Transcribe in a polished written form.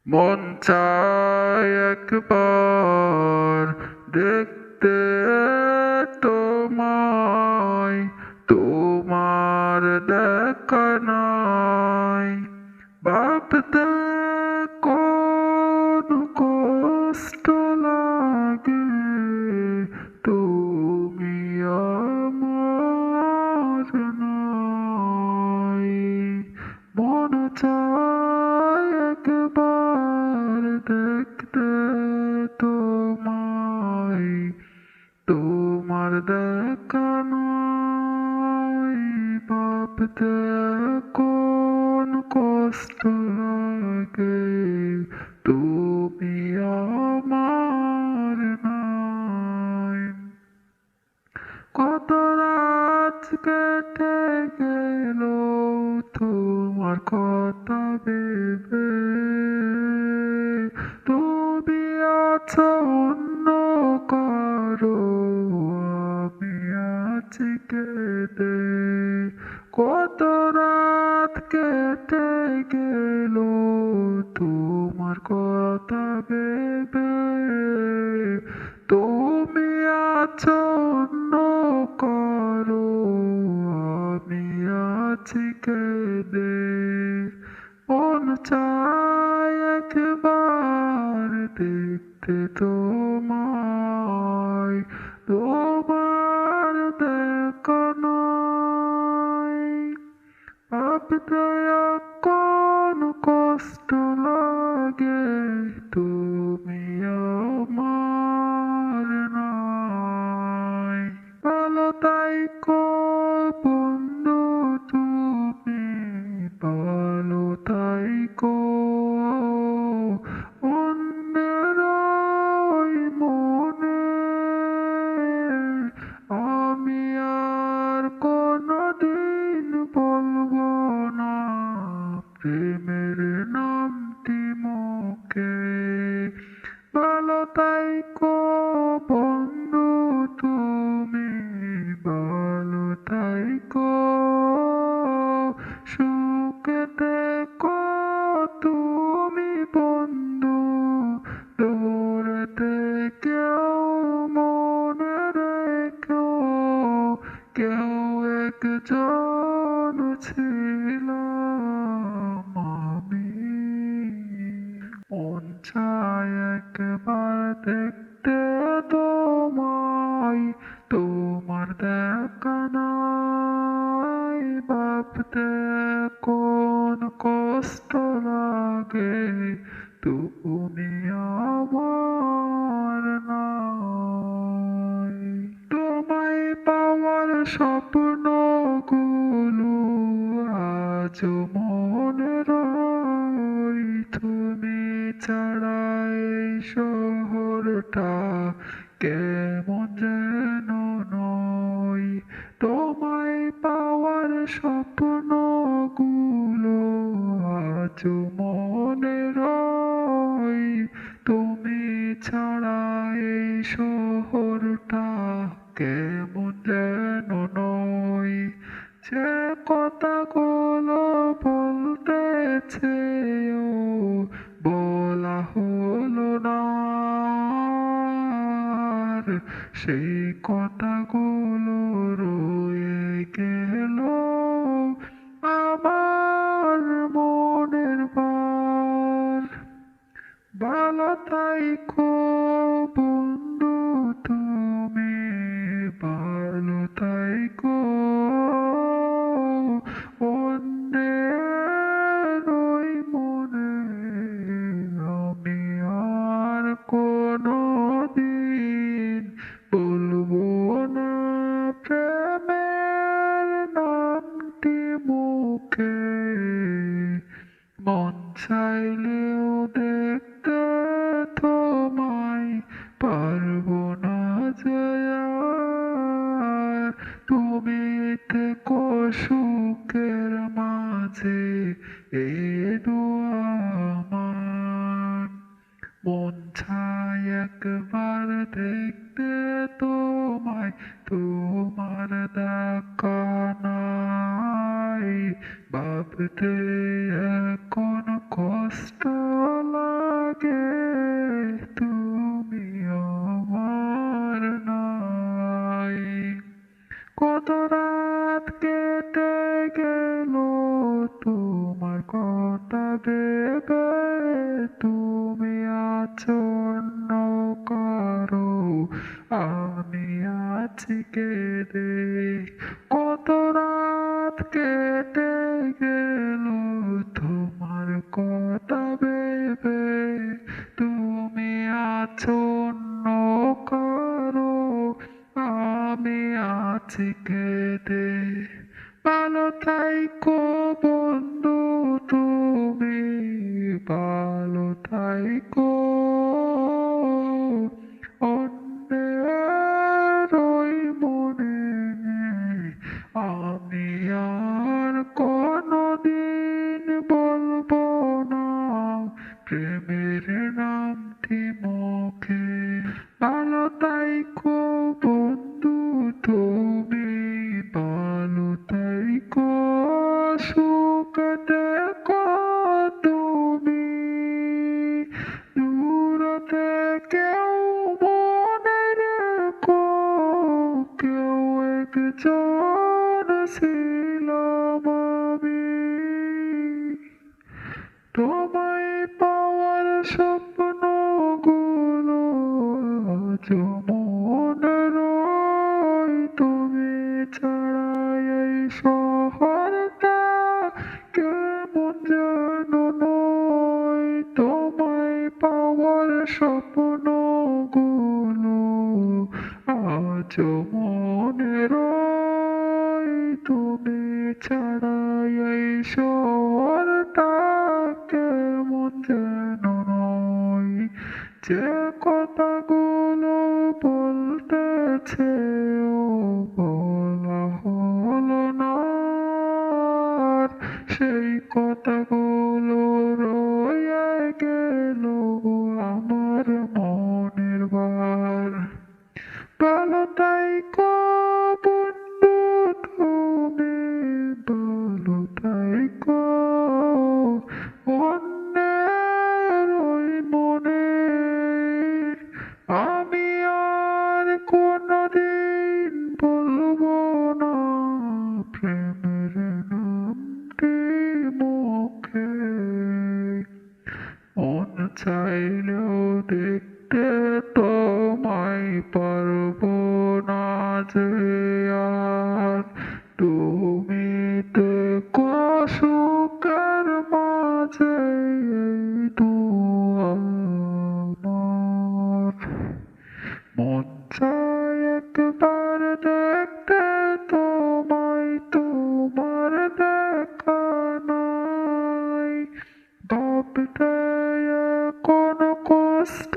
মন চায় একবার দেখতে তোমায়, তোমার দেখা নাই। ভাবতে কোন কষ্ট লাগে, তুমি আমার নাই। মন চায় একবার দেখতে তোমায়, তোমার দেখা নাই। ভাবতে কোন কষ্ট লাগে, তুমি আমার নাই। কত রাত কেটে গেল তোমার কথা ভেবে, তুমি আছো অন্য কারো, আমি আছি কেঁদে। কত রাত কেটে গেল তোমার কথা ভেবে, তুমি আছো অন্য কারো, আমি আছি কেঁদে। মন চায় একবার দেখতে তোমায়, তোমার দেখা নাই। ভাবতে কোন কষ্ট লাগে, তুমি আমার নাই। ভালো থাইকো বন্ধু তুমি, ভালো থাইকো। অন্যের ওই মনে আমি আর কোনদিন বলবো না প্রেমের নামটি মুখে। ভালো থাইকো বন্ধু তুমি, ভালো থাইকো। সুখে থেকো তুমি বন্ধু, দূরে থেকেও মনে রেখো কেউ একজন ছিলাম আমি। মন চায় একবার দেখতে তোমায়, তোমার দেখা নাই। ভাবতে কোন কষ্ট লাগে, তুমি আমার নাই। তোমায় পাওয়ার স্বপ্নগুলো আজও মনে রয়। তুমি ছাড়া এই শহরটা কেমন যেন নয়। তোমায় পাওয়ার স্বপ্নগুলো আজও মনে রয়। তুমি ছাড়া এই শহরটা কেমন যেন নয়। যে কথাগুলো বলতেছে ও বলা হলো না আর, সেই কথাগুলো রয়ে গেল আমার মনের ভার। ভালো থাইকো বন্ধু তুমি, ভালো থাইকো। অন্যের ওই মনে আমি আর কোনদিন বলবো না প্রেমের নামটি মুখে। মন চাইলেও দেখতে তোমায় পারবো না যে আর। তুমি থেকো সুখের মাঝে, এ দোয়া আমার। মন চায় একবার দেখতে তোমায়, তোমার দেখা নাই। ভাবতে এখন কষ্ট লাগে। কত রাত কেটে গেল তোমার কথা ভেবে, তুমি আছো অন্য কারো, আমি আছি কেঁদে। কত রাত কেটে গেল তোমার কথা ভেবে, তুমি আছো অন্য কারো, আমি আছি কেঁদে। ভালো থাইকো বন্ধু তুমি, ভালো থাইকো। অন্যের ওই মনে আমি আর কোনদিন বলবো না প্রেমের নামটি মুখে। ভালো থাইকো বন্ধু তুমি, ভালো থাইকো। সুখে থেকো তুমি, দূর থেকেও মনে রেখো কেউ একজন ছিলাম আমি। তোমায় পাওয়ার স্বপ্নগুলো আজ মনে রয়, তুমি ছাড়া এই শহরটা কেমন যেন নয়। তোমায় পাওয়ার স্বপ্নগুলো আজ মনে রয়, তুমি ছাড়া এই শহরটা কেমন যেন নয়। যে কথাগুলো বলতেছে ও বলা হলো না আর, সেই কথাগুলো রয়ে গেল আমার মনের ভার। ভালো থাইকো বন্ধু তুমি, ভালো থাইকো। অন্যের ওই মনে আমি আর কোনদিন বলবো না প্রেমের নামটি মুখে। মন চাইলেও দেখতে তোমায় পারবো না যে আর, তুমি দেখো সুখের মাঝে এই দুয়া আমার। মন চায় একবার দেখতে তোমায়, তোমার দেখা নাই। ভাবতে কোনো কষ্ট